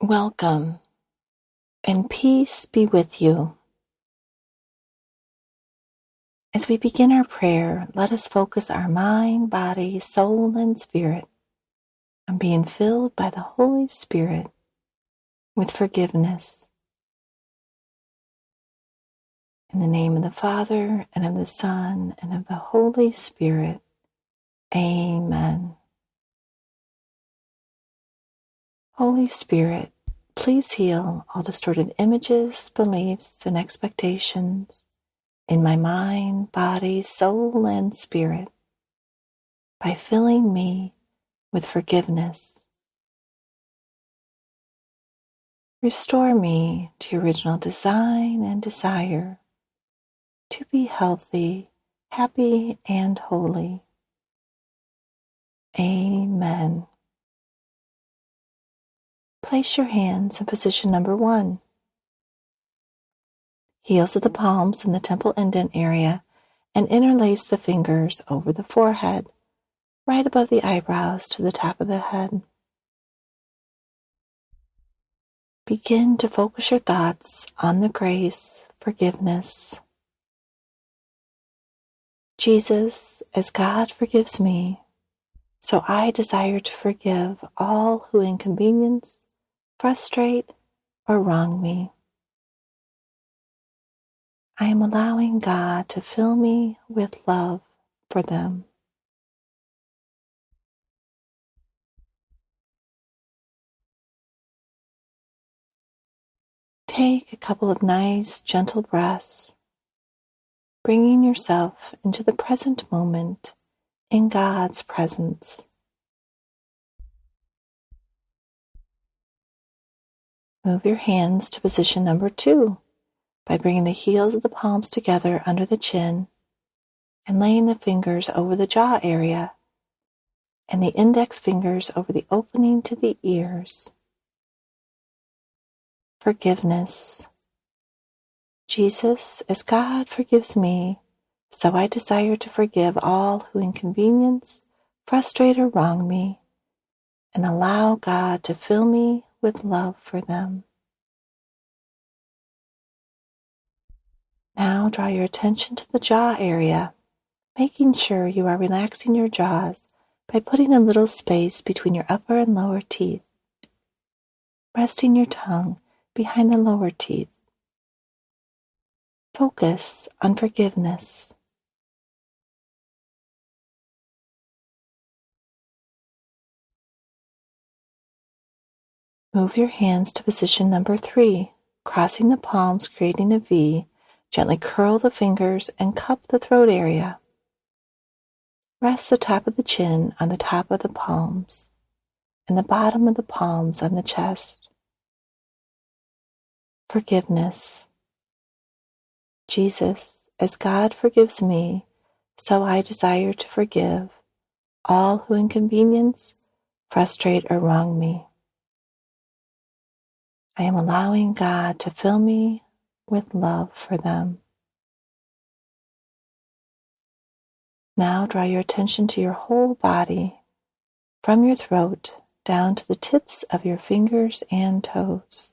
Welcome, and peace be with you. As we begin our prayer, let us focus our mind, body, soul, and spirit on being filled by the Holy Spirit with forgiveness. In the name of the Father, and of the Son, and of the Holy Spirit. Amen. Holy Spirit, please heal all distorted images, beliefs, and expectations in my mind, body, soul, and spirit by filling me with forgiveness. Restore me to original design and desire to be healthy, happy, and holy. Amen. Place your hands in position number 1. Heels of the palms in the temple indent area, and interlace the fingers over the forehead, right above the eyebrows to the top of the head. Begin to focus your thoughts on the grace, forgiveness. Jesus, as God forgives me, so I desire to forgive all who inconvenience, frustrate, or wrong me. I am allowing God to fill me with love for them. Take a couple of nice, gentle breaths, bringing yourself into the present moment in God's presence. Move your hands to position number 2 by bringing the heels of the palms together under the chin and laying the fingers over the jaw area and the index fingers over the opening to the ears. Forgiveness. Jesus, as God forgives me, so I desire to forgive all who inconvenience, frustrate, or wrong me, and allow God to fill me with love for them. Now draw your attention to the jaw area, making sure you are relaxing your jaws by putting a little space between your upper and lower teeth, resting your tongue behind the lower teeth. Focus on forgiveness. Move your hands to position number 3, crossing the palms, creating a V. Gently curl the fingers and cup the throat area. Rest the top of the chin on the top of the palms and the bottom of the palms on the chest. Forgiveness. Jesus, as God forgives me, so I desire to forgive all who inconvenience, frustrate, or wrong me. I am allowing God to fill me with love for them. Now draw your attention to your whole body, from your throat down to the tips of your fingers and toes.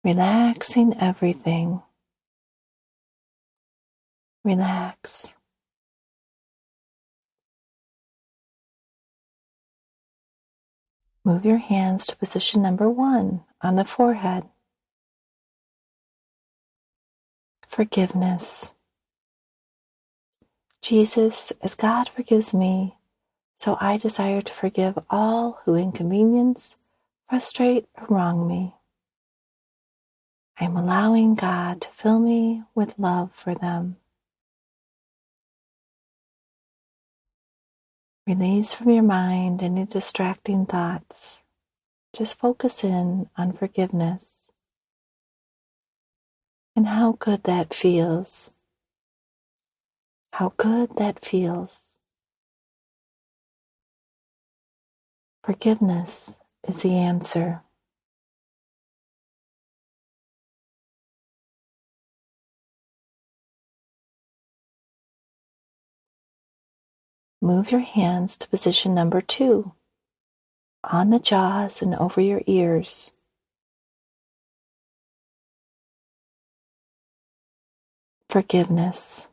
Relaxing everything. Relax. Move your hands to position number 1 on the forehead. Forgiveness. Jesus, as God forgives me, so I desire to forgive all who inconvenience, frustrate, or wrong me. I am allowing God to fill me with love for them. Release from your mind any distracting thoughts. Just focus in on forgiveness and how good that feels. How good that feels. Forgiveness is the answer. Move your hands to position number 2 on the jaws and over your ears. Forgiveness.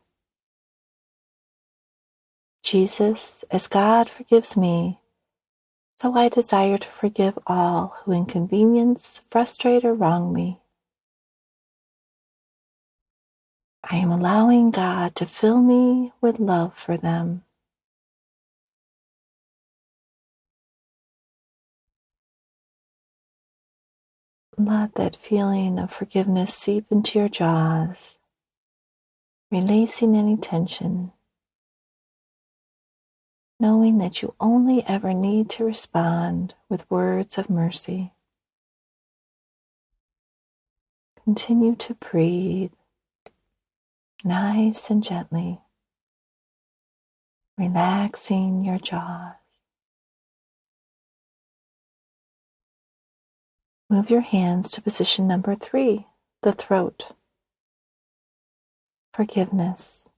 Jesus, as God forgives me, so I desire to forgive all who inconvenience, frustrate, or wrong me. I am allowing God to fill me with love for them. Let that feeling of forgiveness seep into your jaws, releasing any tension, knowing that you only ever need to respond with words of mercy. Continue to breathe nice and gently, relaxing your jaws. Move your hands to position number 3, the throat. Forgiveness.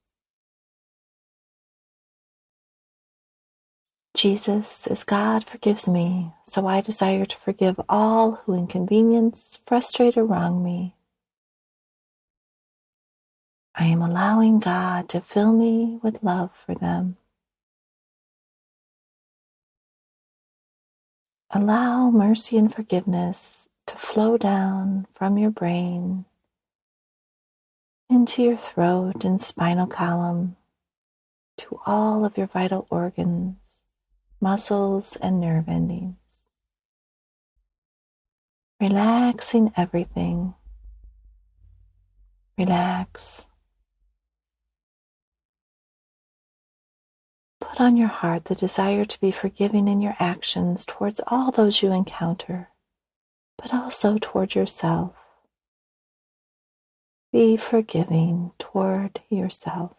Jesus, as God forgives me, so I desire to forgive all who inconvenience, frustrate, or wrong me. I am allowing God to fill me with love for them. Allow mercy and forgiveness to flow down from your brain into your throat and spinal column to all of your vital organs, muscles, and nerve endings. Relaxing everything. Relax. Put on your heart the desire to be forgiving in your actions towards all those you encounter, but also toward yourself. Be forgiving toward yourself.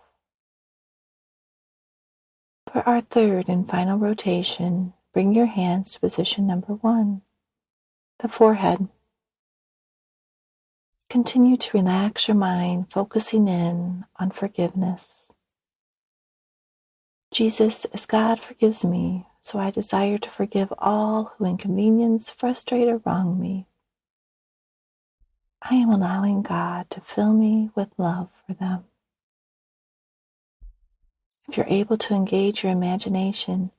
For our third and final rotation, bring your hands to position number 1, the forehead. Continue to relax your mind, focusing in on forgiveness. Jesus, as God forgives me, so I desire to forgive all who inconvenience, frustrate, or wrong me. I am allowing God to fill me with love for them. If you're able to engage your imagination,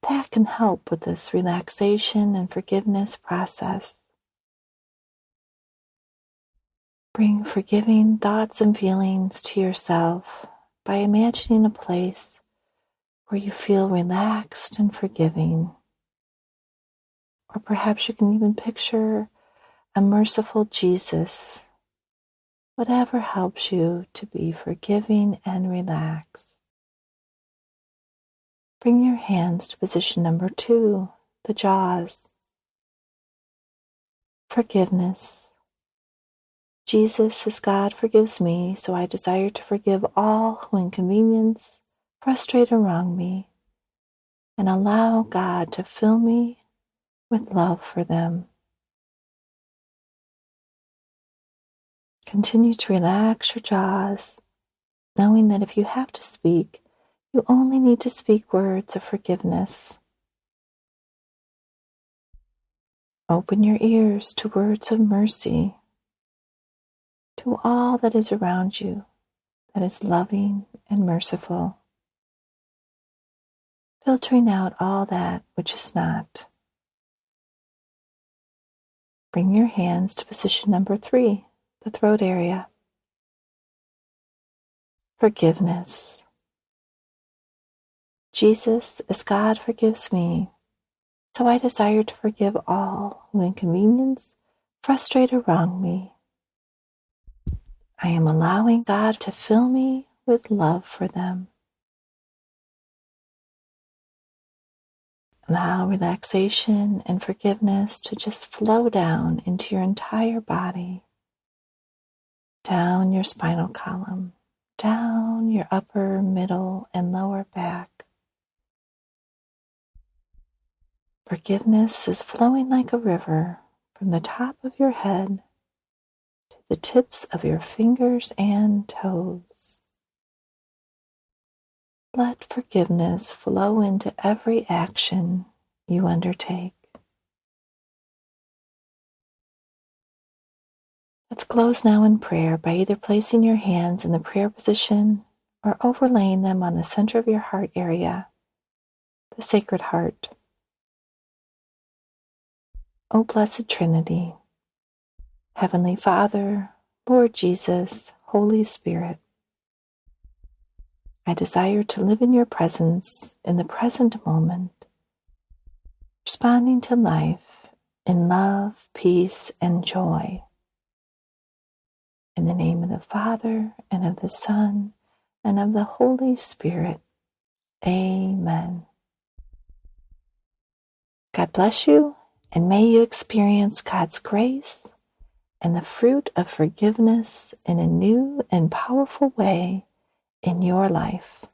that can help with this relaxation and forgiveness process. Bring forgiving thoughts and feelings to yourself by imagining a place where you feel relaxed and forgiving. Or perhaps you can even picture a merciful Jesus. Whatever helps you to be forgiving and relaxed. Bring your hands to position number 2, the jaws. Forgiveness. Jesus, as God forgives me, so I desire to forgive all who inconvenience, frustrate, or wrong me, and allow God to fill me with love for them. Continue to relax your jaws, knowing that if you have to speak, you only need to speak words of forgiveness. Open your ears to words of mercy, to all that is around you that is loving and merciful, filtering out all that which is not. Bring your hands to position number 3, the throat area. Forgiveness. Jesus, as God forgives me, so I desire to forgive all who inconvenience, frustrate, or wrong me. I am allowing God to fill me with love for them. Allow relaxation and forgiveness to just flow down into your entire body, down your spinal column, down your upper, middle, and lower back. Forgiveness is flowing like a river from the top of your head to the tips of your fingers and toes. Let forgiveness flow into every action you undertake. close now in prayer by either placing your hands in the prayer position or overlaying them on the center of your heart area, the Sacred Heart. O Blessed Trinity, Heavenly Father, Lord Jesus, Holy Spirit, I desire to live in your presence in the present moment, responding to life in love, peace, and joy. In the name of the Father, and of the Son, and of the Holy Spirit. Amen. God bless you, and may you experience God's grace and the fruit of forgiveness in a new and powerful way in your life.